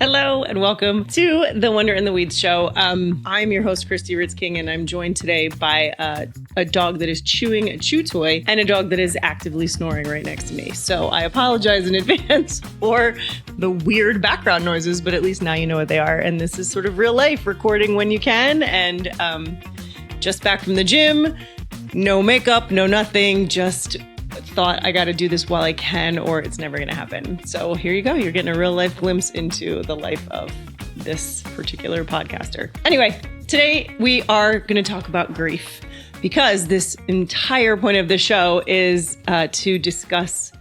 Hello and welcome to the Wonder in the Weeds show. I'm your host, Christy Ritz-King, and I'm joined today by a dog that is chewing a chew toy and a dog that is actively snoring right next to me. So I apologize in advance for the weird background noises, but at least now you know what they are. And this is sort of real life recording when you can. And just back from the gym, no makeup, no nothing, just thought I got to do this while I can or it's never going to happen. So here you go. You're getting a real life glimpse into the life of this particular podcaster. Anyway, today we are going to talk about grief because this entire point of the show is to discuss,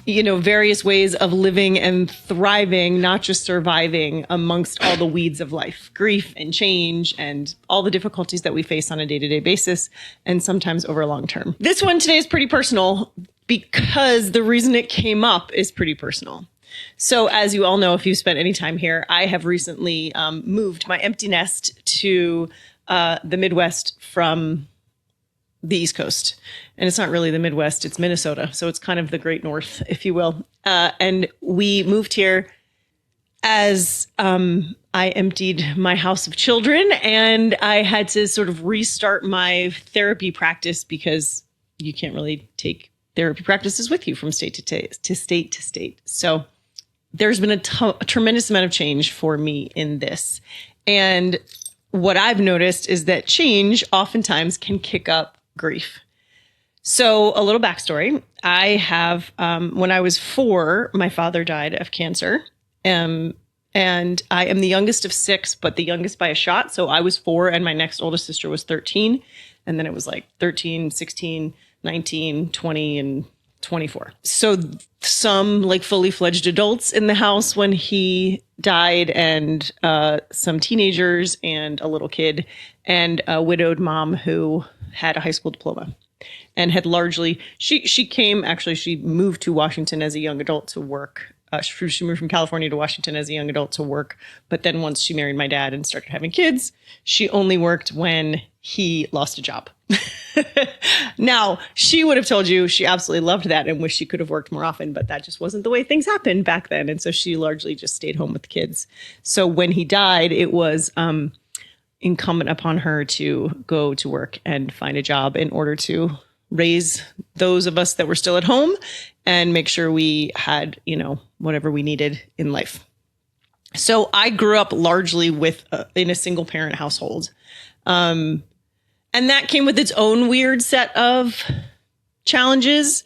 various ways of living and thriving, not just surviving amongst all the weeds of life, grief and change and all the difficulties that we face on a day-to-day basis and sometimes over long term. This one today is pretty personal because the reason it came up is pretty personal. So as you all know, if you've spent any time here, I have recently moved my empty nest to the Midwest from the East Coast. And it's not really the Midwest, it's Minnesota. So it's kind of the Great North, if you will. And we moved here as I emptied my house of children and I had to sort of restart my therapy practice because you can't really take therapy practices with you from state to state. So there's been a tremendous amount of change for me in this. And what I've noticed is that change oftentimes can kick up grief. So a little backstory. I have, when I was 4, my father died of cancer. And I am the youngest of 6, but the youngest by a shot. So I was 4 and my next oldest sister was 13. And then it was like 13, 16, 19, 20, and 24. So some like fully fledged adults in the house when he died and some teenagers and a little kid and a widowed mom who had a high school diploma and had largely, she moved to Washington as a young adult to work. She moved from California to Washington as a young adult to work. But then once she married my dad and started having kids, she only worked when he lost a job. Now, she would have told you she absolutely loved that and wished she could have worked more often, but that just wasn't the way things happened back then. And so she largely just stayed home with the kids. So when he died, it was incumbent upon her to go to work and find a job in order to raise those of us that were still at home and make sure we had, whatever we needed in life. So I grew up largely in a single parent household. And that came with its own weird set of challenges.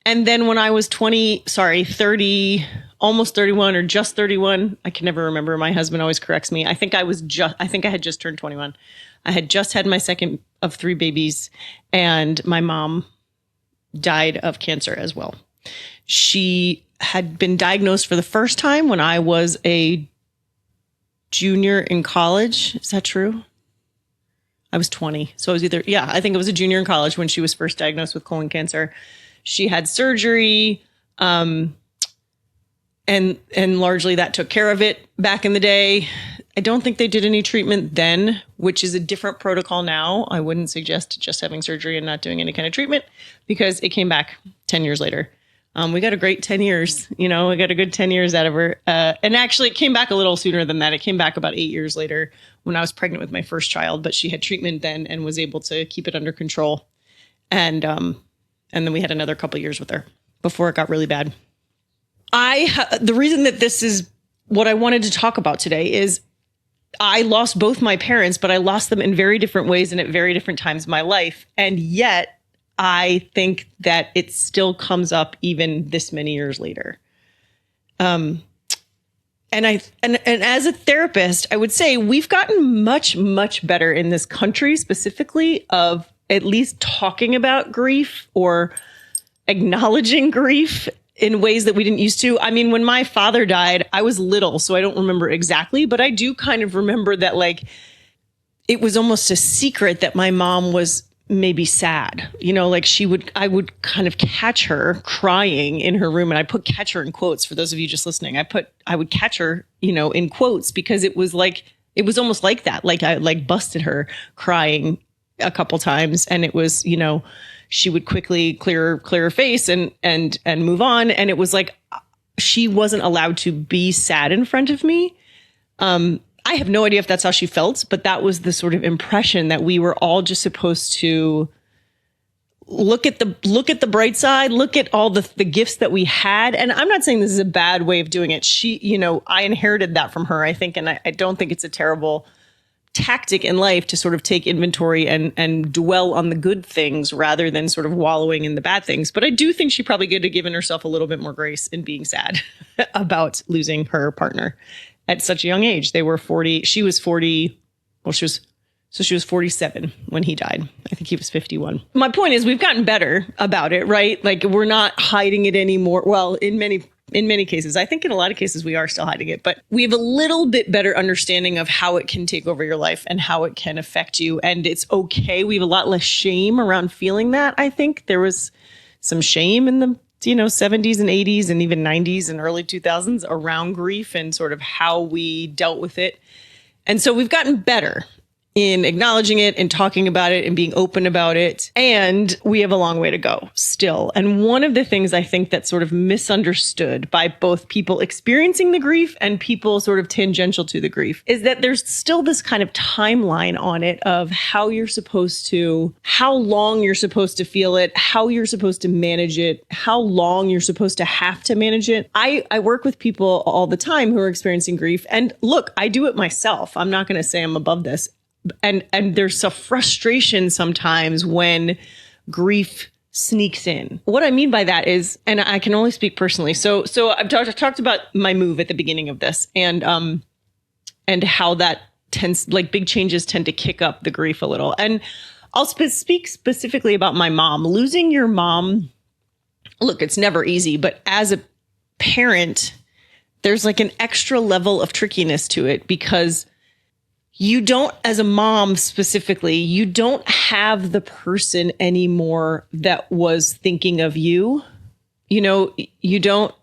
And then when I was 30, almost 31 or just 31, I can never remember. My husband always corrects me. I think I had just turned 21. I had just had my second of 3 babies and my mom died of cancer as well. She had been diagnosed for the first time when I was a junior in college. Is that true? I was 20. So I was I think it was a junior in college when she was first diagnosed with colon cancer. She had surgery, and largely that took care of it back in the day. I don't think they did any treatment then, which is a different protocol now. I wouldn't suggest just having surgery and not doing any kind of treatment because it came back 10 years later. We got a great 10 years, we got a good 10 years out of her. And actually it came back a little sooner than that. It came back about 8 years later when I was pregnant with my first child, but she had treatment then and was able to keep it under control. And then we had another couple of years with her before it got really bad. The reason that this is what I wanted to talk about today is I lost both my parents, but I lost them in very different ways and at very different times in my life. And yet I think that it still comes up even this many years later. And as a therapist, I would say we've gotten much, much better in this country specifically of at least talking about grief or acknowledging grief in ways that we didn't used to. I mean, when my father died, I was little, so I don't remember exactly, but I do kind of remember that it was almost a secret that my mom was maybe sad, I would kind of catch her crying in her room, and I put catch her in quotes for those of you just listening. I would catch her, in quotes because it was almost like that. Like I busted her crying a couple times and it was, she would quickly clear her face and move on. And it was like, she wasn't allowed to be sad in front of me. I have no idea if that's how she felt, but that was the sort of impression that we were all just supposed to look at the bright side, look at all the gifts that we had. And I'm not saying this is a bad way of doing it. She, I inherited that from her, I think, and I don't think it's a terrible tactic in life to sort of take inventory and dwell on the good things rather than sort of wallowing in the bad things. But I do think she probably could have given herself a little bit more grace in being sad about losing her partner at such a young age. They were 40. She was 40. Well, she was 47 when he died. I think he was 51. My point is we've gotten better about it, right? Like we're not hiding it anymore. Well, in many cases, I think in a lot of cases we are still hiding it, but we have a little bit better understanding of how it can take over your life and how it can affect you. And it's okay. We have a lot less shame around feeling that. I think there was some shame in the 70s and 80s and even 90s and early 2000s around grief and sort of how we dealt with it. And so we've gotten better in acknowledging it and talking about it and being open about it. And we have a long way to go still. And one of the things I think that's sort of misunderstood by both people experiencing the grief and people sort of tangential to the grief is that there's still this kind of timeline on it of how long you're supposed to feel it, how you're supposed to manage it, how long you're supposed to have to manage it. I work with people all the time who are experiencing grief. And look, I do it myself. I'm not going to say I'm above this. And there's a frustration sometimes when grief sneaks in. What I mean by that is, and I can only speak personally. So I've talked about my move at the beginning of this and how that tends, like big changes tend to kick up the grief a little. And I'll speak specifically about my mom. Losing your mom, look, it's never easy, but as a parent, there's like an extra level of trickiness to it because you don't, as a mom specifically, you don't have the person anymore that was thinking of you. You don't,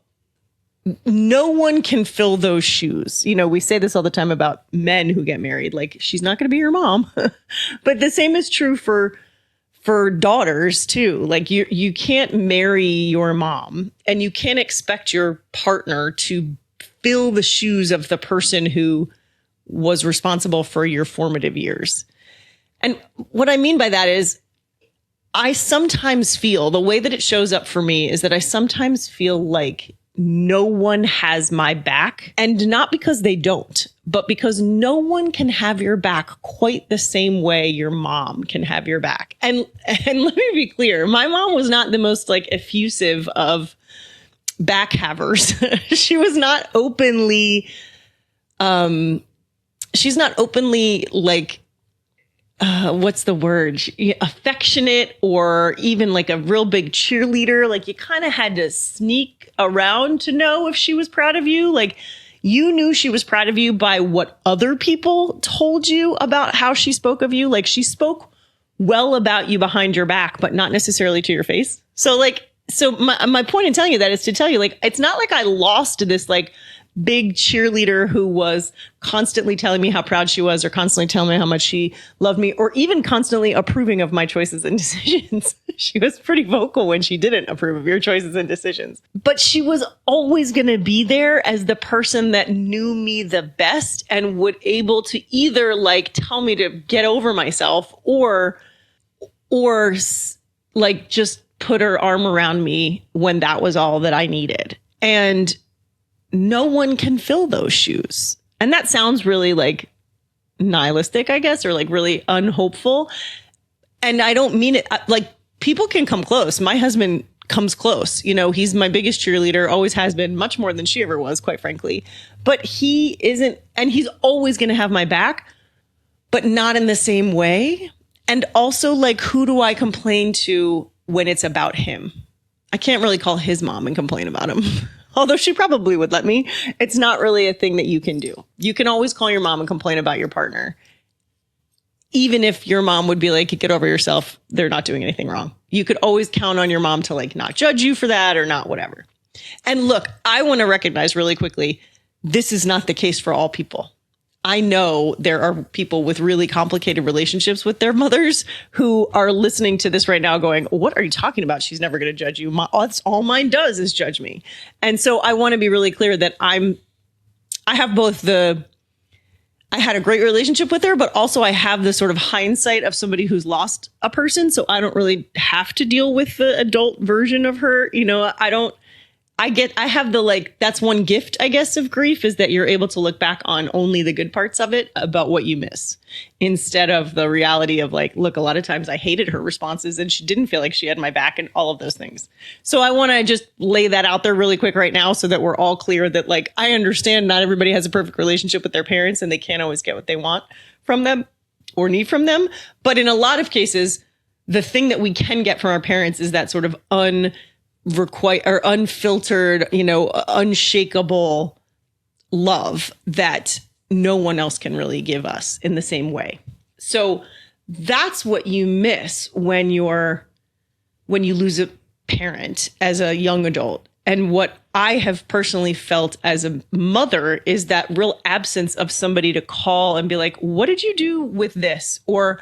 no one can fill those shoes. We say this all the time about men who get married, like she's not going to be your mom, but the same is true for daughters too. Like you can't marry your mom and you can't expect your partner to fill the shoes of the person who was responsible for your formative years. And what I mean by that is I sometimes feel the way that it shows up for me is that I sometimes feel like no one has my back, and not because they don't, but because no one can have your back quite the same way your mom can have your back. And let me be clear, my mom was not the most like effusive of back havers. She was not openly, she's not openly like, what's the word? Affectionate or even like a real big cheerleader. Like you kind of had to sneak around to know if she was proud of you. Like you knew she was proud of you by what other people told you about how she spoke of you. Like she spoke well about you behind your back, but not necessarily to your face. So my point in telling you that is to tell you, like, it's not like I lost this like big cheerleader who was constantly telling me how proud she was or constantly telling me how much she loved me or even constantly approving of my choices and decisions. She was pretty vocal when she didn't approve of your choices and decisions. But she was always going to be there as the person that knew me the best and would able to either like tell me to get over myself or like just put her arm around me when that was all that I needed. And no one can fill those shoes. And that sounds really like nihilistic, I guess, or like really unhopeful. And I don't mean it like people can come close. My husband comes close. He's my biggest cheerleader, always has been, much more than she ever was, quite frankly. But he isn't, and he's always going to have my back, but not in the same way. And also, like, who do I complain to when it's about him? I can't really call his mom and complain about him. Although she probably would let me. It's not really a thing that you can do. You can always call your mom and complain about your partner. Even if your mom would be like, get over yourself, they're not doing anything wrong. You could always count on your mom to like not judge you for that or not whatever. And look, I want to recognize really quickly, this is not the case for all people. I know there are people with really complicated relationships with their mothers who are listening to this right now going, what are you talking about? She's never going to judge you. That's all mine does is judge me. And so I want to be really clear that I have both I had a great relationship with her, but also I have the sort of hindsight of somebody who's lost a person. So I don't really have to deal with the adult version of her. I have that's one gift, I guess, of grief is that you're able to look back on only the good parts of it about what you miss instead of the reality of look, a lot of times I hated her responses and she didn't feel like she had my back and all of those things. So I want to just lay that out there really quick right now so that we're all clear that I understand not everybody has a perfect relationship with their parents and they can't always get what they want from them or need from them. But in a lot of cases, the thing that we can get from our parents is that sort of unfiltered, unshakable love that no one else can really give us in the same way. So that's what you miss when you lose a parent as a young adult. And what I have personally felt as a mother is that real absence of somebody to call and be like, what did you do with this? Or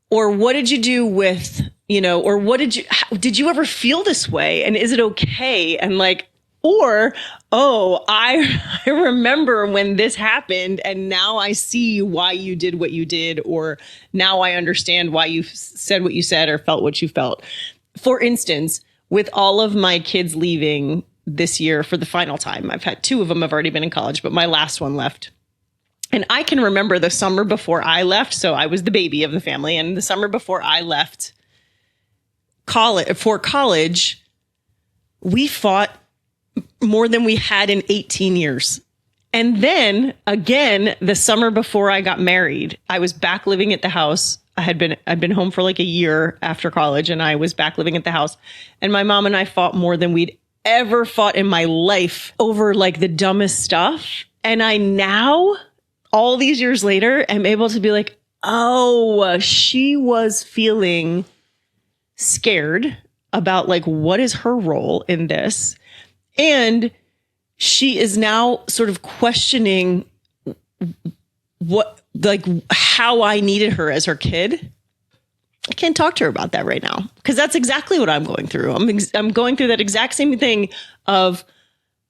what did you do with, or did you ever feel this way? And is it okay? And I remember when this happened and now I see why you did what you did, or now I understand why you said what you said or felt what you felt. For instance, with all of my kids leaving this year for the final time, I've had 2 of them have already been in college, but my last one left. And I can remember the summer before I left. So I was the baby of the family. And the summer before I left college, we fought more than we had in 18 years. And then again, the summer before I got married, I was back living at the house. I'd been home for a year after college and I was back living at the house. And my mom and I fought more than we'd ever fought in my life over the dumbest stuff. And I now, all these years later, I'm able to be like, oh, she was feeling scared about what is her role in this. And she is now sort of questioning how I needed her as her kid. I can't talk to her about that right now because that's exactly what I'm going through. I'm going through that exact same thing of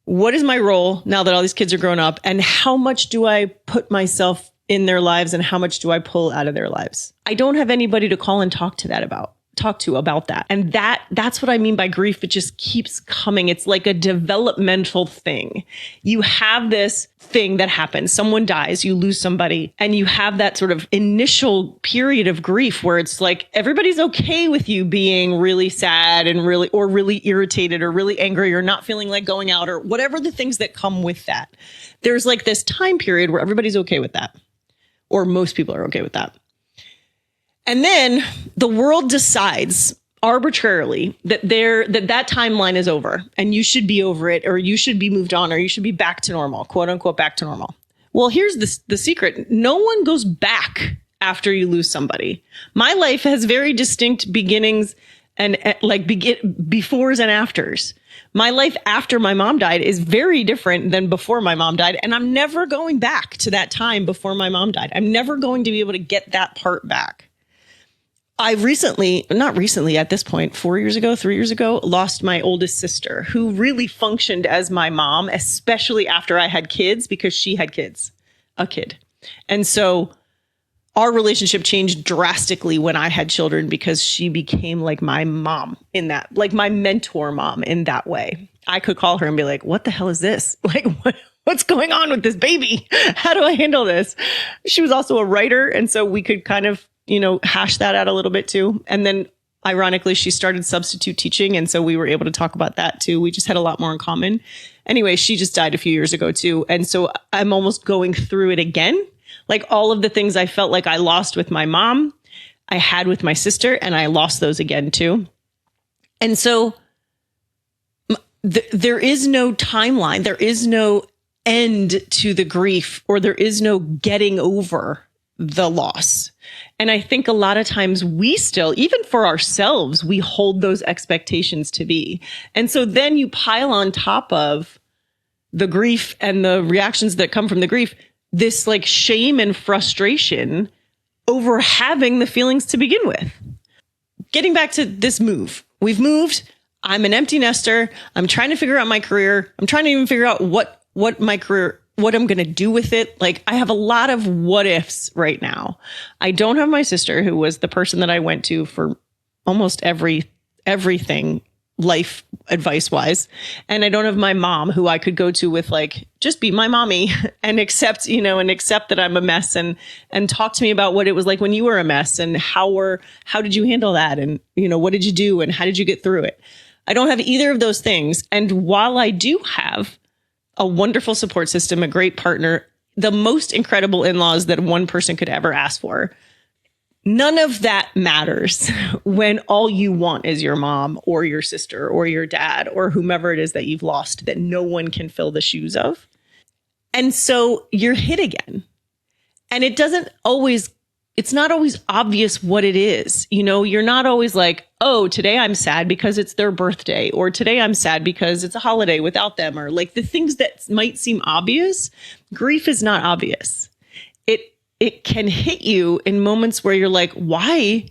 what is my role now that all these kids are grown up and how much do I put myself in their lives and how much do I pull out of their lives? I don't have anybody to call and talk to about that. And that's what I mean by grief. It just keeps coming. It's like a developmental thing. You have this thing that happens. Someone dies, you lose somebody, and you have that sort of initial period of grief where it's everybody's okay with you being really sad and really irritated or really angry or not feeling like going out or whatever the things that come with that. There's this time period where everybody's okay with that, or most people are okay with that. And then the world decides arbitrarily that timeline is over and you should be over it, or you should be moved on, or you should be back to normal, quote unquote, back to normal. Well, here's the secret. No one goes back after you lose somebody. My life has very distinct beginnings and befores and afters. My life after my mom died is very different than before my mom died. And I'm never going back to that time before my mom died. I'm never going to be able to get that part back. I not recently at this point, 3 years ago, lost my oldest sister who really functioned as my mom, especially after I had kids because she had a kid. And so our relationship changed drastically when I had children because she became my mom in that, my mentor mom in that way. I could call her and be like, what the hell is this? What's going on with this baby? How do I handle this? She was also a writer. And so we could kind of hash that out a little bit too. And then ironically, she started substitute teaching. And so we were able to talk about that too. We just had a lot more in common. Anyway, she just died a few years ago too. And so I'm almost going through it again. All of the things I felt like I lost with my mom, I had with my sister, and I lost those again too. And so there is no timeline. There is no end to the grief, or there is no getting over the loss. And I think a lot of times we still, even for ourselves, we hold those expectations to be. And so then you pile on top of the grief and the reactions that come from the grief, this like shame and frustration over having the feelings to begin with. Getting back to this move, we've moved. I'm an empty nester. I'm trying to figure out my career. I'm trying to even figure out what my career, what I'm going to do with it. Like, I have a lot of what ifs right now. I don't have my sister, who was the person that I went to for almost everything life advice wise. And I don't have my mom, who I could go to with like, just be my mommy and accept that I'm a mess and talk to me about what it was like when you were a mess and how did you handle that? And, what did you do? And how did you get through it? I don't have either of those things. And while I do have a wonderful support system, a great partner, the most incredible in-laws that one person could ever ask for, none of that matters when all you want is your mom or your sister or your dad or whomever it is that you've lost that no one can fill the shoes of. And so you're hit again. And it's not always obvious what it is. You're not always like, oh, today I'm sad because it's their birthday, or today I'm sad because it's a holiday without them, or like the things that might seem obvious. Grief is not obvious. It can hit you in moments where you're like, why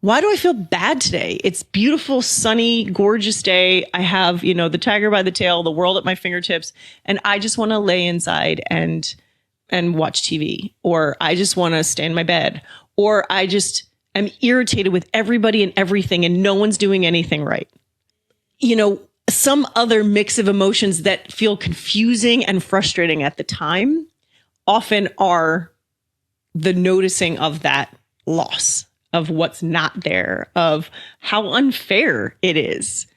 do I feel bad today? It's beautiful, sunny, gorgeous day. I have, the tiger by the tail, the world at my fingertips, and I just want to lay inside and watch TV, or I just want to stay in my bed, or I just am irritated with everybody and everything and no one's doing anything right. Some other mix of emotions that feel confusing and frustrating at the time often are the noticing of that loss, of what's not there, of how unfair it is.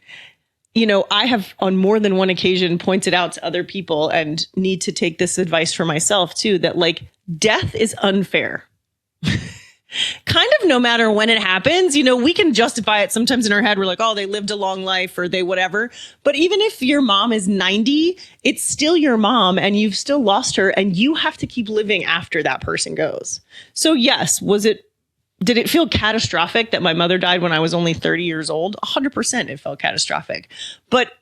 I have on more than one occasion pointed out to other people, and need to take this advice for myself too, that like death is unfair. Kind of no matter when it happens, we can justify it sometimes in our head. We're like, oh, they lived a long life or they whatever. But even if your mom is 90, it's still your mom and you've still lost her and you have to keep living after that person goes. So yes, did it feel catastrophic that my mother died when I was only 30 years old? 100% it felt catastrophic. But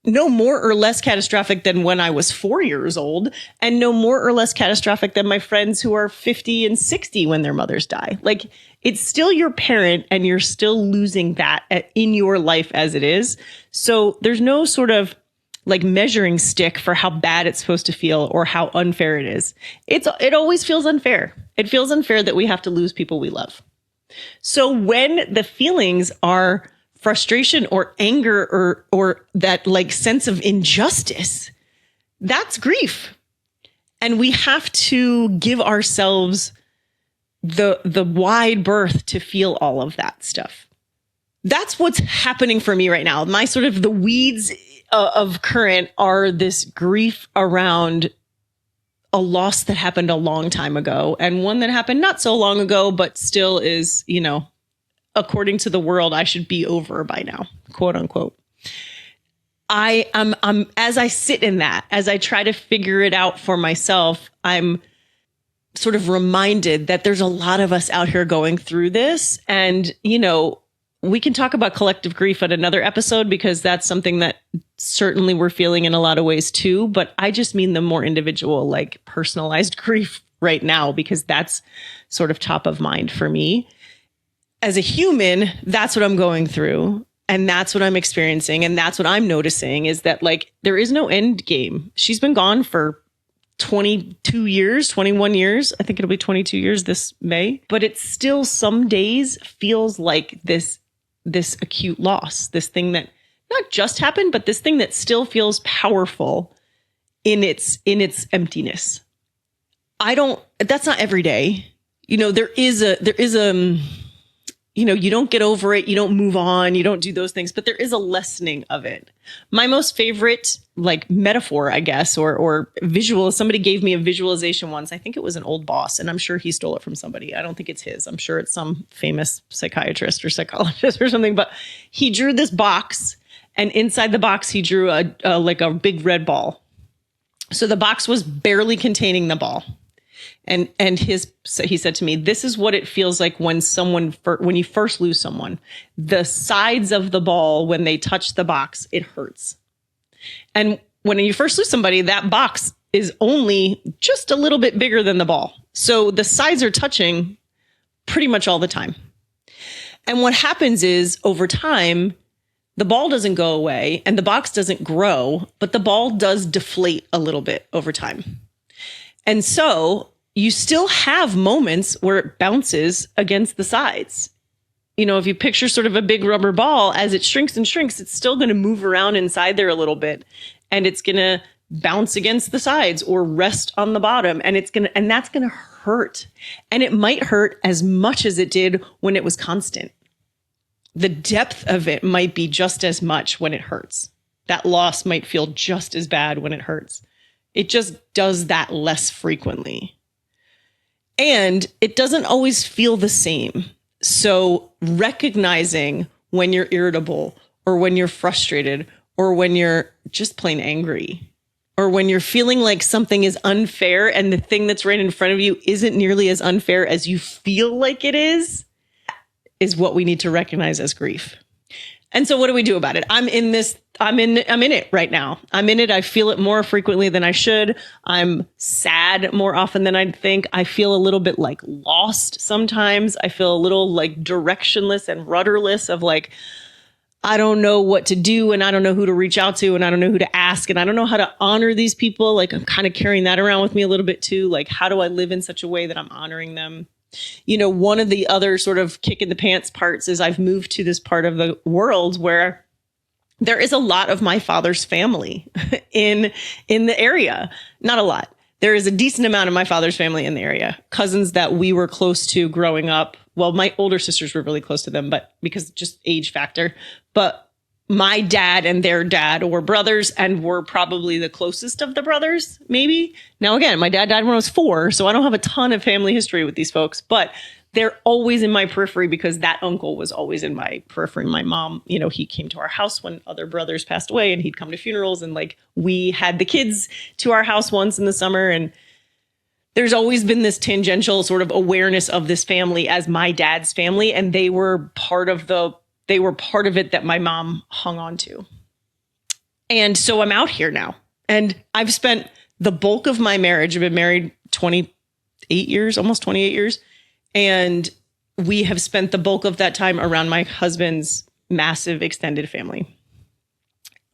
no more or less catastrophic than when I was 4 years old, and no more or less catastrophic than my friends who are 50 and 60 when their mothers die. Like, it's still your parent and you're still losing that in your life as it is. So there's no sort of like measuring stick for how bad it's supposed to feel or how unfair it is. It always feels unfair. It feels unfair that we have to lose people we love. So when the feelings are frustration or anger or that like sense of injustice, that's grief. And we have to give ourselves the wide berth to feel all of that stuff. That's what's happening for me right now. My sort of the weeds of current are this grief around a loss that happened a long time ago, and one that happened not so long ago, but still is, according to the world, I should be over by now, quote unquote. I'm as I sit in that, as I try to figure it out for myself, I'm sort of reminded that there's a lot of us out here going through this. And, we can talk about collective grief at another episode, because that's something that certainly we're feeling in a lot of ways too. But I just mean the more individual, like personalized grief right now, because that's sort of top of mind for me. As a human, that's what I'm going through. And that's what I'm experiencing. And that's what I'm noticing, is that like, there is no end game. She's been gone for 22 years, 21 years. I think it'll be 22 years this May. But it still some days feels like this acute loss, this thing that not just happened, but this thing that still feels powerful in its emptiness. That's not every day. There is a you don't get over it. You don't move on. You don't do those things, but there is a lessening of it. My most favorite like metaphor, I guess, or visual, somebody gave me a visualization once. I think it was an old boss, and I'm sure he stole it from somebody. I don't think it's his. I'm sure it's some famous psychiatrist or psychologist or something, but he drew this box, and inside the box, he drew a big red ball. So the box was barely containing the ball. And he said to me, this is what it feels like when you first lose someone. The sides of the ball, when they touch the box, it hurts. And when you first lose somebody, that box is only just a little bit bigger than the ball. So the sides are touching pretty much all the time. And what happens is over time, the ball doesn't go away and the box doesn't grow, but the ball does deflate a little bit over time. And so you still have moments where it bounces against the sides. You know, if you picture sort of a big rubber ball, as it shrinks and shrinks, it's still going to move around inside there a little bit, and it's going to bounce against the sides or rest on the bottom, and that's going to hurt. And it might hurt as much as it did when it was constant. The depth of it might be just as much when it hurts. That loss might feel just as bad when it hurts. It just does that less frequently. And it doesn't always feel the same. So recognizing when you're irritable or when you're frustrated or when you're just plain angry or when you're feeling like something is unfair and the thing that's right in front of you isn't nearly as unfair as you feel like it is what we need to recognize as grief. And so what do we do about it? I'm in it right now. I'm in it. I feel it more frequently than I should. I'm sad more often than I'd think. I feel a little bit like lost sometimes. I feel a little like directionless and rudderless of like, I don't know what to do and I don't know who to reach out to and I don't know who to ask and I don't know how to honor these people. Like I'm kind of carrying that around with me a little bit too. Like how do I live in such a way that I'm honoring them? You know, one of the other sort of kick in the pants parts is I've moved to this part of the world where there is a lot of my father's family in the area. Not a lot. There is a decent amount of my father's family in the area. Cousins that we were close to growing up. Well, my older sisters were really close to them, but because just age factor. But my dad and their dad were brothers and were probably the closest of the brothers, maybe. Now, again, my dad died when I was 4, so I don't have a ton of family history with these folks, but they're always in my periphery because that uncle was always in my periphery. My mom, you know, he came to our house when other brothers passed away and he'd come to funerals and like we had the kids to our house once in the summer. And there's always been this tangential sort of awareness of this family as my dad's family. And they were part of it that my mom hung on to. And so I'm out here now and I've spent the bulk of my marriage. I've been married 28 years, almost 28 years. And we have spent the bulk of that time around my husband's massive extended family.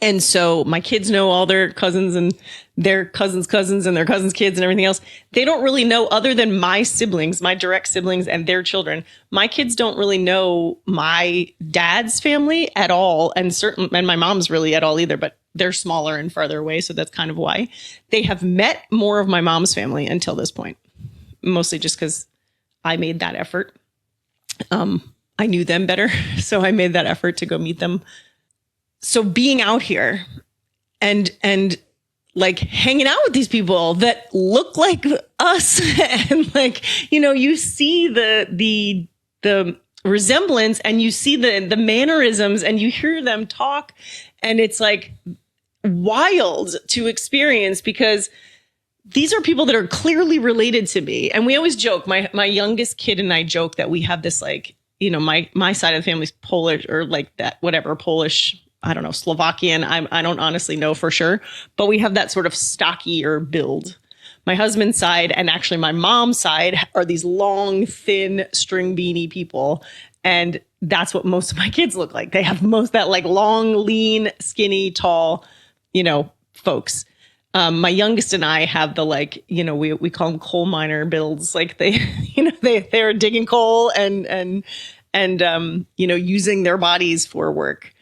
And so my kids know all their cousins and their cousins' cousins and their cousins' kids and everything else. They don't really know, other than my siblings, my direct siblings and their children. My kids don't really know my dad's family at all. And my mom's really at all either, but they're smaller and farther away. So that's kind of why. They have met more of my mom's family until this point, mostly just because I made that effort. I knew them better, so I made that effort to go meet them. So being out here and like hanging out with these people that look like us and like, you know, you see the resemblance and you see the mannerisms and you hear them talk and it's like wild to experience because these are people that are clearly related to me. And we always joke, my youngest kid and I joke that we have this like, you know, my side of the family's Polish or like that, whatever, Polish, I don't know, Slovakian. I don't honestly know for sure, but we have that sort of stockier build. My husband's side and actually my mom's side are these long, thin string beanie people. And that's what most of my kids look like. They have most that like long, lean, skinny, tall, you know, folks. My youngest and I have the like, you know, we call them coal miner builds. Like they, you know, they're digging coal and you know, using their bodies for work.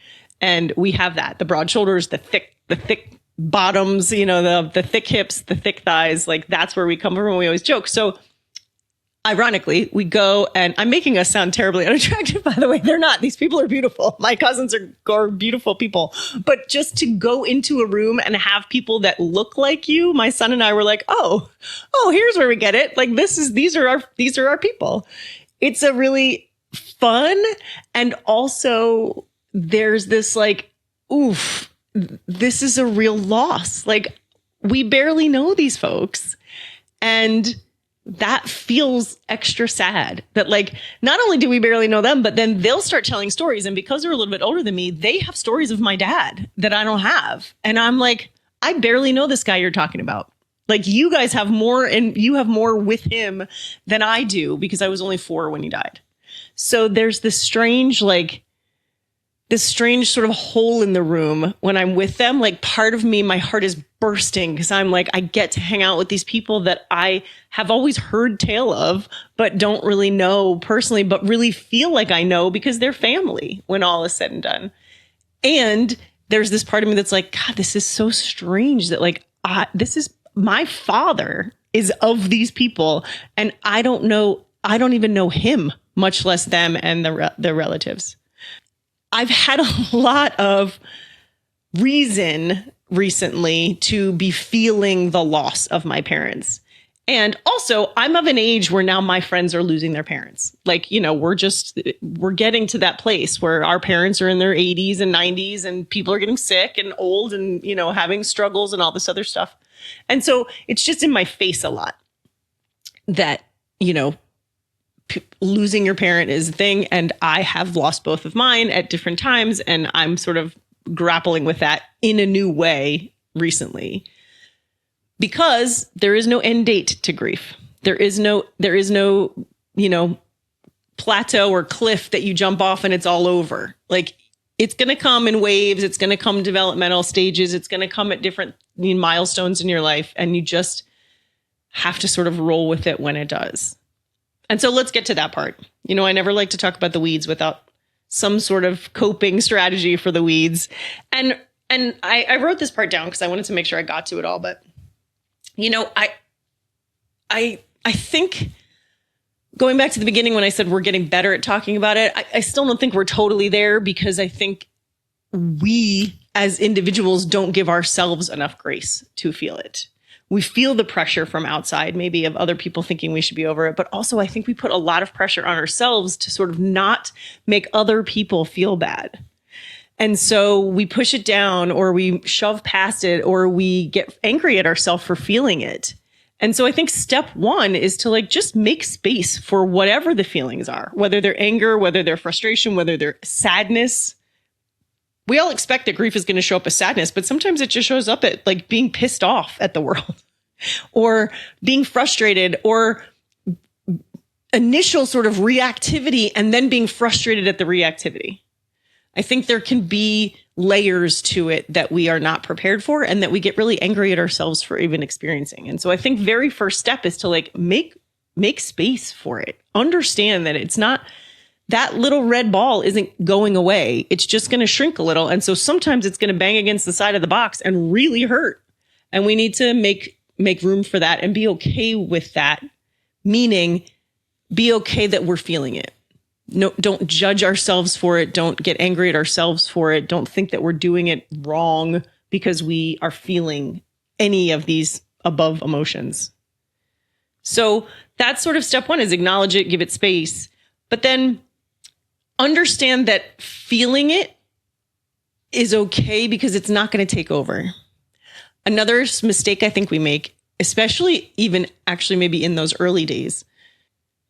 And we have that, the broad shoulders, the thick bottoms, you know, the thick hips, the thick thighs. Like that's where we come from. And we always joke. So ironically, we go and I'm making us sound terribly unattractive, by the way. They're not. These people are beautiful. My cousins are beautiful people. But just to go into a room and have people that look like you, my son and I were like, oh, here's where we get it. Like these are our people. It's a really fun. And also there's this like, oof, this is a real loss. Like we barely know these folks. And that feels extra sad that like, not only do we barely know them, but then they'll start telling stories. And because they're a little bit older than me, they have stories of my dad that I don't have. And I'm like, I barely know this guy you're talking about. Like you guys have more and you have more with him than I do because I was only 4 when he died. So there's this strange sort of hole in the room when I'm with them. Like part of me, my heart is bursting because I'm like, I get to hang out with these people that I have always heard tale of, but don't really know personally, but really feel like I know because they're family when all is said and done. And there's this part of me that's like, God, this is so strange that like, this is my father is of these people. And I don't even know him, much less them and the relatives. I've had a lot of reason recently to be feeling the loss of my parents. And also, I'm of an age where now my friends are losing their parents. Like, you know, we're getting to that place where our parents are in their 80s and 90s and people are getting sick and old and, you know, having struggles and all this other stuff. And so it's just in my face a lot that, you know, losing your parent is a thing. And I have lost both of mine at different times. And I'm sort of grappling with that in a new way recently because there is no end date to grief. There is no, you know, plateau or cliff that you jump off and it's all over. Like it's going to come in waves. It's going to come developmental stages. It's going to come at different milestones in your life. And you just have to sort of roll with it when it does. And so let's get to that part. You know, I never like to talk about the weeds without some sort of coping strategy for the weeds. And I wrote this part down because I wanted to make sure I got to it all. But, you know, I think going back to the beginning when I said we're getting better at talking about it, I still don't think we're totally there because I think we as individuals don't give ourselves enough grace to feel it. We feel the pressure from outside, maybe of other people thinking we should be over it. But also, I think we put a lot of pressure on ourselves to sort of not make other people feel bad. And so we push it down or we shove past it or we get angry at ourselves for feeling it. And so I think step one is to like just make space for whatever the feelings are, whether they're anger, whether they're frustration, whether they're sadness. We all expect that grief is going to show up as sadness, but sometimes it just shows up at like being pissed off at the world or being frustrated or initial sort of reactivity and then being frustrated at the reactivity. I think there can be layers to it that we are not prepared for and that we get really angry at ourselves for even experiencing. And so I think very first step is to like make space for it. Understand that it's not that little red ball isn't going away. It's just going to shrink a little. And so sometimes it's going to bang against the side of the box and really hurt. And we need to make room for that and be okay with that. Meaning be okay that we're feeling it. No, don't judge ourselves for it. Don't get angry at ourselves for it. Don't think that we're doing it wrong because we are feeling any of these above emotions. So that's sort of step one is acknowledge it, give it space, but then understand that feeling it is okay because it's not going to take over. Another mistake I think we make, especially even actually maybe in those early days,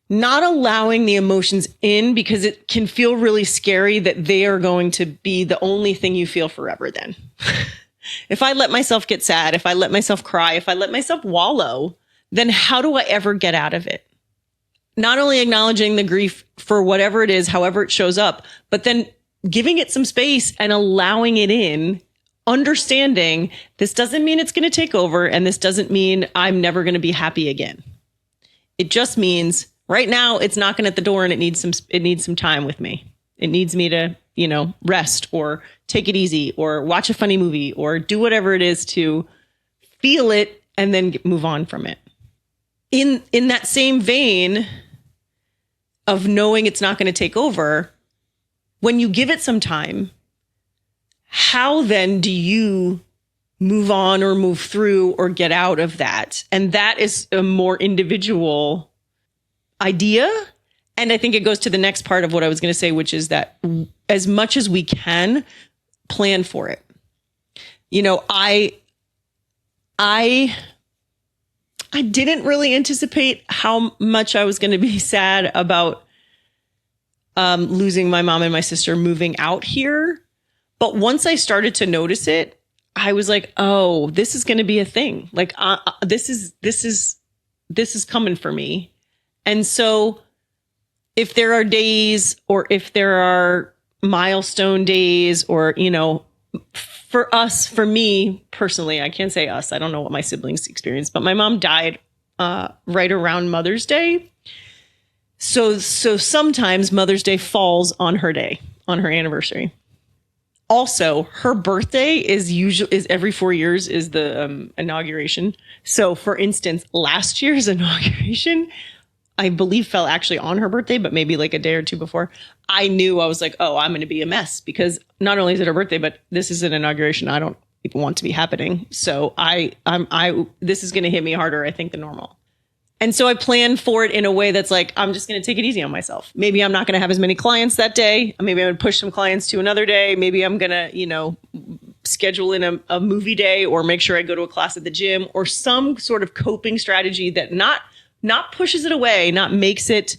not allowing the emotions in because it can feel really scary that they are going to be the only thing you feel forever then. If I let myself get sad, if I let myself cry, if I let myself wallow, then how do I ever get out of it? Not only acknowledging the grief for whatever it is, however it shows up, but then giving it some space and allowing it in, understanding this doesn't mean it's going to take over. And this doesn't mean I'm never going to be happy again. It just means right now it's knocking at the door and it needs some time with me. It needs me to, you know, rest or take it easy or watch a funny movie or do whatever it is to feel it and then move on from it. In that same vein of knowing it's not going to take over, when you give it some time, how then do you move on or move through or get out of that? And that is a more individual idea. And I think it goes to the next part of what I was going to say, which is that as much as we can, plan for it. You know, I didn't really anticipate how much I was going to be sad about losing my mom and my sister moving out here. But once I started to notice it, I was like, oh, this is going to be a thing. Like, this is coming for me. And so if there are days, or if there are milestone days, or, for me personally, I can't say us, I don't know what my siblings experienced, but my mom died right around Mother's Day. So sometimes Mother's Day falls on her day, on her anniversary. Also, her birthday is every 4 years is the inauguration. So for instance, last year's inauguration, I believe, fell actually on her birthday, but maybe like a day or two before. I was like, oh, I'm going to be a mess, because not only is it her birthday, but this is an inauguration I don't even want to be happening. So this is going to hit me harder, I think, than normal. And so I planned for it in a way that's like, I'm just going to take it easy on myself. Maybe I'm not going to have as many clients that day. Maybe I'm going to push some clients to another day. Maybe I'm going to, schedule in a movie day, or make sure I go to a class at the gym, or some sort of coping strategy that not pushes it away, not makes it,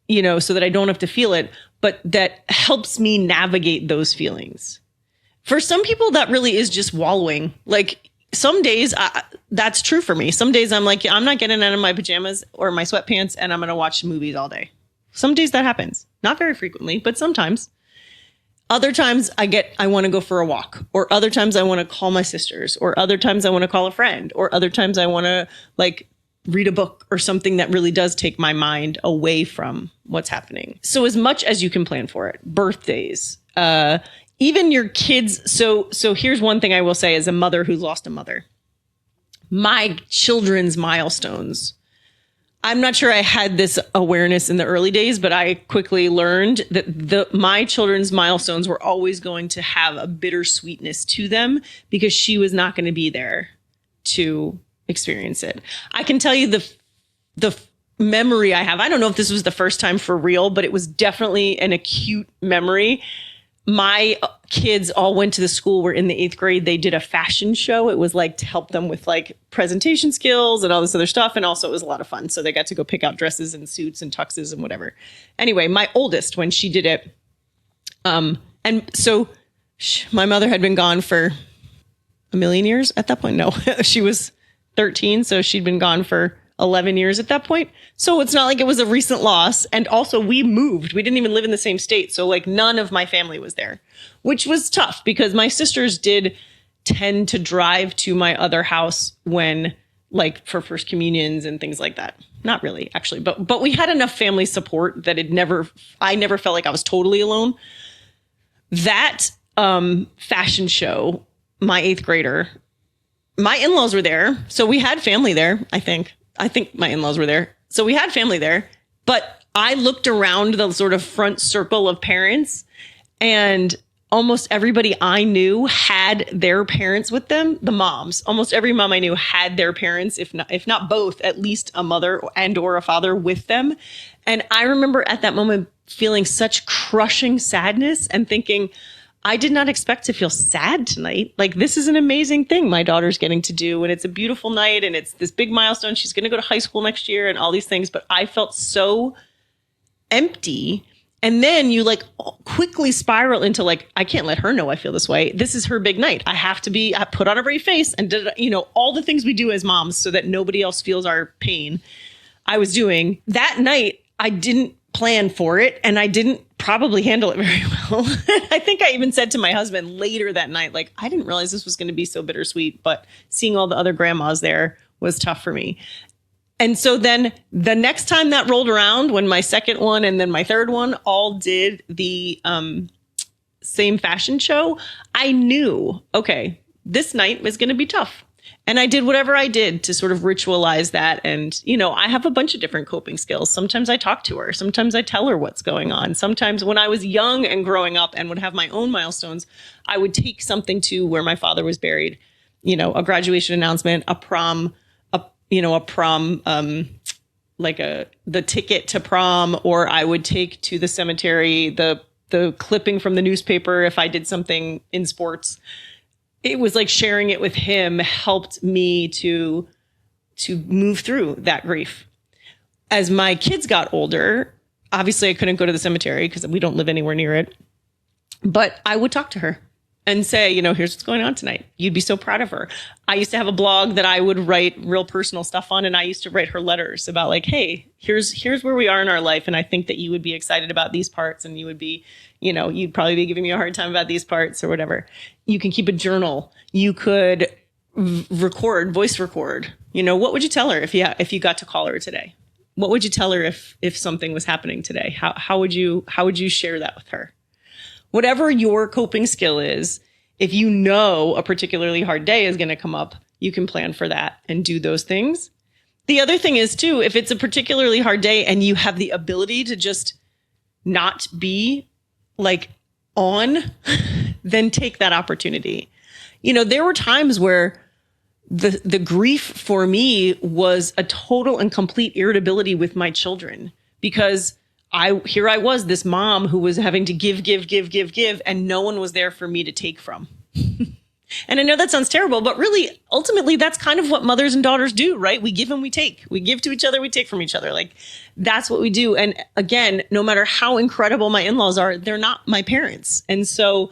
so that I don't have to feel it, but that helps me navigate those feelings. For some people, that really is just wallowing. Like, some days that's true for me. Some days I'm like, I'm not getting out of my pajamas or my sweatpants, and I'm going to watch movies all day. Some days that happens. Not very frequently, but sometimes. Other times I want to go for a walk, or other times I want to call my sisters, or other times I want to call a friend, or other times I want to read a book or something that really does take my mind away from what's happening. So as much as you can plan for it, birthdays, even your kids. So here's one thing I will say as a mother who lost a mother. My children's milestones. I'm not sure I had this awareness in the early days, but I quickly learned that my children's milestones were always going to have a bittersweetness to them, because she was not going to be there to experience it. I can tell you the memory I have. I don't know if this was the first time for real, but it was definitely an acute memory. My kids all went to the school where in the 8th grade, they did a fashion show. It was to help them with presentation skills and all this other stuff. And also it was a lot of fun. So they got to go pick out dresses and suits and tuxes and whatever. Anyway, my oldest, when she did it, and so my mother had been gone for a million years at that point. No, she was 13. So she'd been gone for 11 years at that point. So it's not like it was a recent loss. And also we moved. We didn't even live in the same state. So none of my family was there, which was tough, because my sisters did tend to drive to my other house when for first communions and things like that. Not really, actually, but we had enough family support that I never felt like I was totally alone. That fashion show, my 8th grader, my in-laws were there. So we had family there, I think my in-laws were there. So we had family there, but I looked around the sort of front circle of parents, and almost everybody I knew had their parents with them. The moms, almost every mom I knew had their parents, if not both, at least a mother and or a father with them. And I remember at that moment feeling such crushing sadness and thinking, I did not expect to feel sad tonight. This is an amazing thing my daughter's getting to do, and it's a beautiful night, and it's this big milestone. She's going to go to high school next year and all these things. But I felt so empty. And then you quickly spiral into I can't let her know I feel this way. This is her big night. I put on a brave face and did, all the things we do as moms so that nobody else feels our pain. I was doing that night. I didn't plan for it, and I didn't probably handle it very well. I think I even said to my husband later that night, I didn't realize this was going to be so bittersweet, but seeing all the other grandmas there was tough for me. And so then the next time that rolled around, when my second one and then my third one all did the same fashion show, I knew, okay, this night was going to be tough. And I did whatever I did to sort of ritualize that. And, I have a bunch of different coping skills. Sometimes I talk to her. Sometimes I tell her what's going on. Sometimes when I was young and growing up and would have my own milestones, I would take something to where my father was buried, a graduation announcement, a prom, the ticket to prom, or I would take to the cemetery, the clipping from the newspaper if I did something in sports. It was sharing it with him helped me to move through that grief. As my kids got older, obviously I couldn't go to the cemetery because we don't live anywhere near it, but I would talk to her. and say, here's what's going on tonight. You'd be so proud of her. I used to have a blog that I would write real personal stuff on. And I used to write her letters about like, hey, here's where we are in our life. And I think that you would be excited about these parts. And you would be, you'd probably be giving me a hard time about these parts or whatever. You can keep a journal. You could voice record. What would you tell her if you got to call her today? What would you tell her if something was happening today? How would you share that with her? Whatever your coping skill is, if you know a particularly hard day is going to come up, you can plan for that and do those things. The other thing is too, if it's a particularly hard day and you have the ability to just not be like on, then take that opportunity. There were times where the grief for me was a total and complete irritability with my children, because here I was, this mom who was having to give, and no one was there for me to take from. And I know that sounds terrible, but really, ultimately, that's kind of what mothers and daughters do, right? We give and we take. We give to each other, we take from each other. Like, that's what we do. And again, no matter how incredible my in-laws are, they're not my parents. And so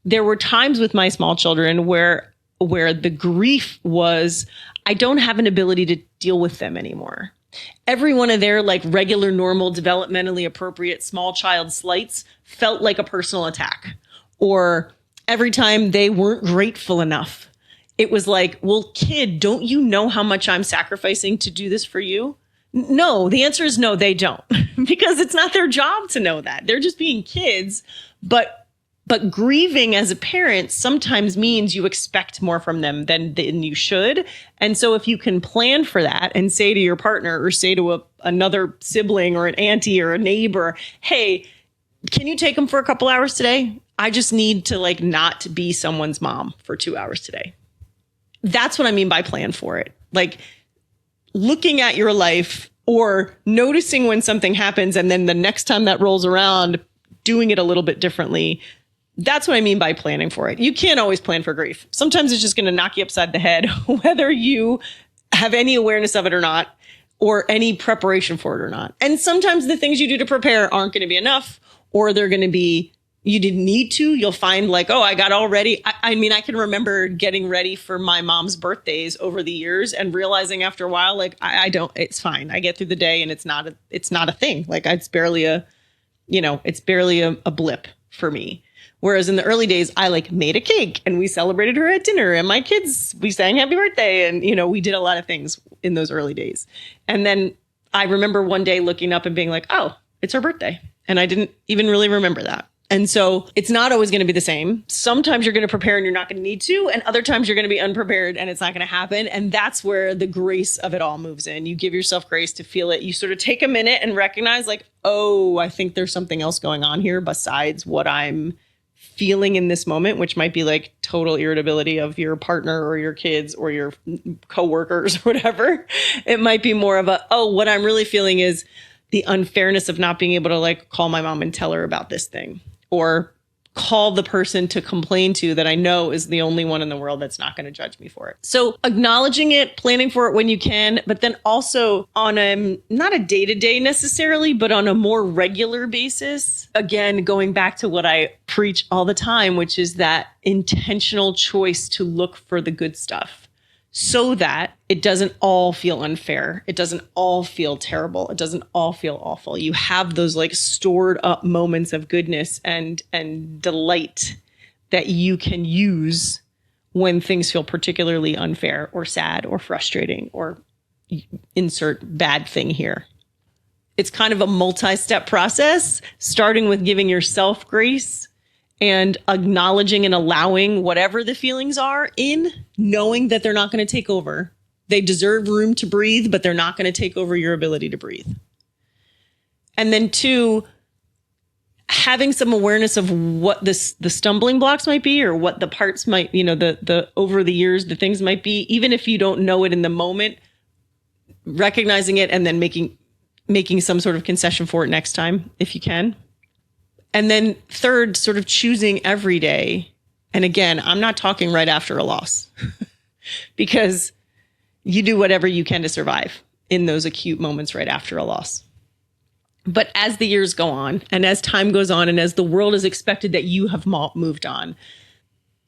there were times with my small children where the grief was, I don't have an ability to deal with them anymore. Every one of their like regular, normal, developmentally appropriate small child slights felt like a personal attack. Or every time they weren't grateful enough, it was like, well, kid, don't you know how much I'm sacrificing to do this for you? No, the answer is no, they don't, because it's not their job to know that. They're just being kids. But grieving as a parent sometimes means you expect more from them than you should. And so if you can plan for that and say to your partner or say to another sibling or an auntie or a neighbor, hey, can you take them for a couple hours today? I just need to like not be someone's mom for 2 hours today. That's what I mean by plan for it. Like looking at your life or noticing when something happens and then the next time that rolls around, doing it a little bit differently. That's what I mean by planning for it. You can't always plan for grief. Sometimes it's just going to knock you upside the head, whether you have any awareness of it or not, or any preparation for it or not. And sometimes the things you do to prepare aren't going to be enough, or they're going to be, you didn't need to. You'll find like, oh, I got all ready. I mean, I can remember getting ready for my mom's birthdays over the years and realizing after a while, like, I don't, it's fine. I get through the day and it's not a thing. Like it's barely a blip for me. Whereas in the early days, I like made a cake and we celebrated her at dinner and my kids, we sang happy birthday. And, we did a lot of things in those early days. And then I remember one day looking up and being like, oh, it's her birthday. And I didn't even really remember that. And so it's not always going to be the same. Sometimes you're going to prepare and you're not going to need to. And other times you're going to be unprepared and it's not going to happen. And that's where the grace of it all moves in. You give yourself grace to feel it. You sort of take a minute and recognize like, oh, I think there's something else going on here besides what I'm feeling in this moment, which might be like total irritability of your partner or your kids or your coworkers or whatever. It might be more of what I'm really feeling is the unfairness of not being able to like call my mom and tell her about this thing, or call the person to complain to that I know is the only one in the world that's not going to judge me for it. So acknowledging it, planning for it when you can, but then also on not a day-to-day necessarily, but on a more regular basis. Again, going back to what I preach all the time, which is that intentional choice to look for the good stuff so that it doesn't all feel unfair. It doesn't all feel terrible. It doesn't all feel awful. You have those like stored up moments of goodness and delight that you can use when things feel particularly unfair or sad or frustrating or insert bad thing here. It's kind of a multi-step process, starting with giving yourself grace and acknowledging and allowing whatever the feelings are in, knowing that they're not going to take over. They deserve room to breathe, but they're not going to take over your ability to breathe. And then 2, having some awareness of what the stumbling blocks might be, or what the parts might, the over the years, the things might be, even if you don't know it in the moment, recognizing it and then making some sort of concession for it next time, if you can. And then 3rd, sort of choosing every day. And again, I'm not talking right after a loss because you do whatever you can to survive in those acute moments right after a loss. But as the years go on and as time goes on and as the world is expected that you have moved on,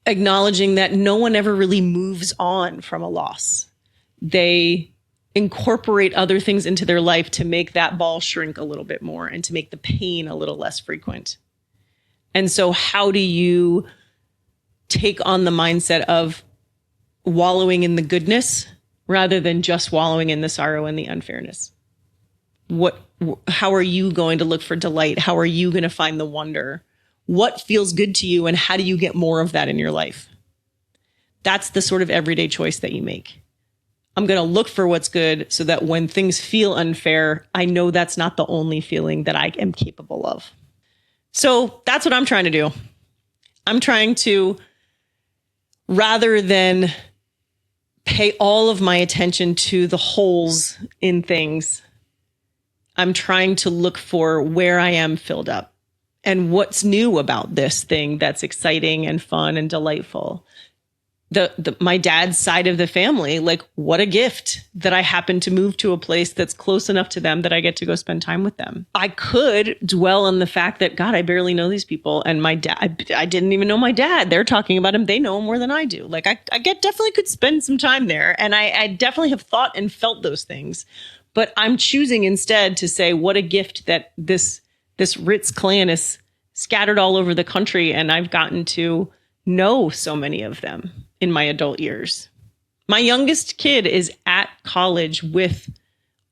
acknowledging that no one ever really moves on from a loss. They incorporate other things into their life to make that ball shrink a little bit more and to make the pain a little less frequent. And so how do you take on the mindset of wallowing in the goodness rather than just wallowing in the sorrow and the unfairness? How are you going to look for delight? How are you going to find the wonder? What feels good to you, and how do you get more of that in your life? That's the sort of everyday choice that you make. I'm going to look for what's good so that when things feel unfair, I know that's not the only feeling that I am capable of. So that's what I'm trying to do. I'm trying to, rather than pay all of my attention to the holes in things, I'm trying to look for where I am filled up and what's new about this thing that's exciting and fun and delightful. My dad's side of the family, like, what a gift that I happen to move to a place that's close enough to them that I get to go spend time with them. I could dwell on the fact that, God, I barely know these people. And my dad, I didn't even know my dad. They're talking about him. They know him more than I do. Like, I definitely could spend some time there. And I definitely have thought and felt those things. But I'm choosing instead to say, what a gift that this Ritz clan is scattered all over the country. And I've gotten to know so many of them in my adult years. My youngest kid is at college with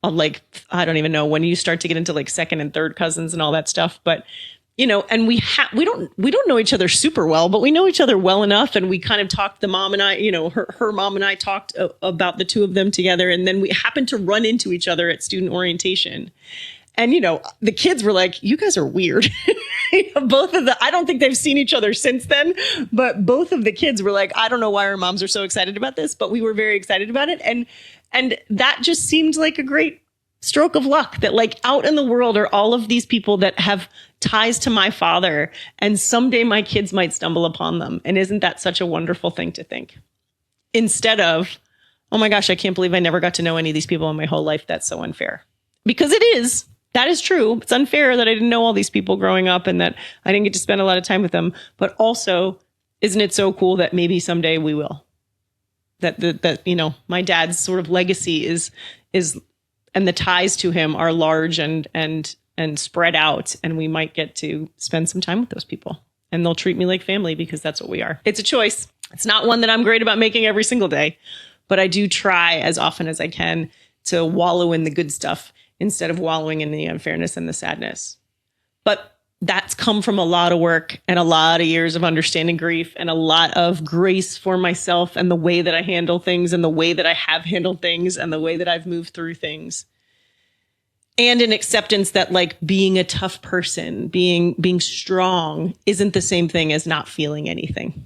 I don't even know when you start to get into like second and third cousins and all that stuff. But, and we don't know each other super well, but we know each other well enough. And we kind of talked, the mom and I, her mom and I talked about the two of them together. And then we happened to run into each other at student orientation. And, the kids were like, you guys are weird. I don't think they've seen each other since then, but both of the kids were like, I don't know why our moms are so excited about this, but we were very excited about it. And that just seemed like a great stroke of luck that, like, out in the world are all of these people that have ties to my father, and someday my kids might stumble upon them. And isn't that such a wonderful thing to think? Instead of, oh my gosh, I can't believe I never got to know any of these people in my whole life. That's so unfair. Because it is. That is true. It's unfair that I didn't know all these people growing up and that I didn't get to spend a lot of time with them. But also, isn't it so cool that maybe someday we will? That my dad's sort of legacy is and the ties to him are large and spread out, and we might get to spend some time with those people. And they'll treat me like family because that's what we are. It's a choice. It's not one that I'm great about making every single day, but I do try as often as I can to wallow in the good stuff instead of wallowing in the unfairness and the sadness. But that's come from a lot of work and a lot of years of understanding grief and a lot of grace for myself and the way that I handle things and the way that I have handled things and the way that I've moved through things. And an acceptance that, like, being a tough person, being strong isn't the same thing as not feeling anything.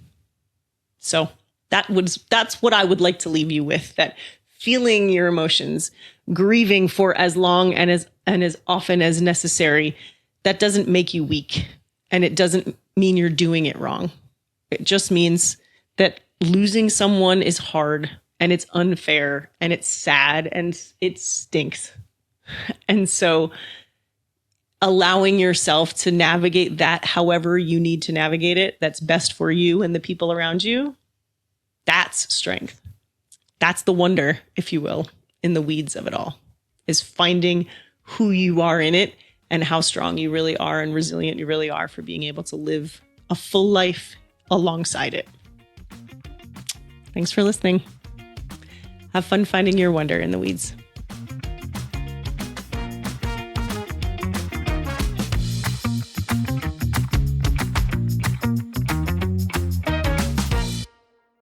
So that's what I would like to leave you with, that feeling your emotions, grieving for as long and as often as necessary, that doesn't make you weak. And it doesn't mean you're doing it wrong. It just means that losing someone is hard and it's unfair and it's sad and it stinks. And so allowing yourself to navigate that however you need to navigate it, that's best for you and the people around you, that's strength. That's the wonder, if you will, in the weeds of it all, is finding who you are in it and how strong you really are and resilient you really are for being able to live a full life alongside it. Thanks for listening. Have fun finding your wonder in the weeds.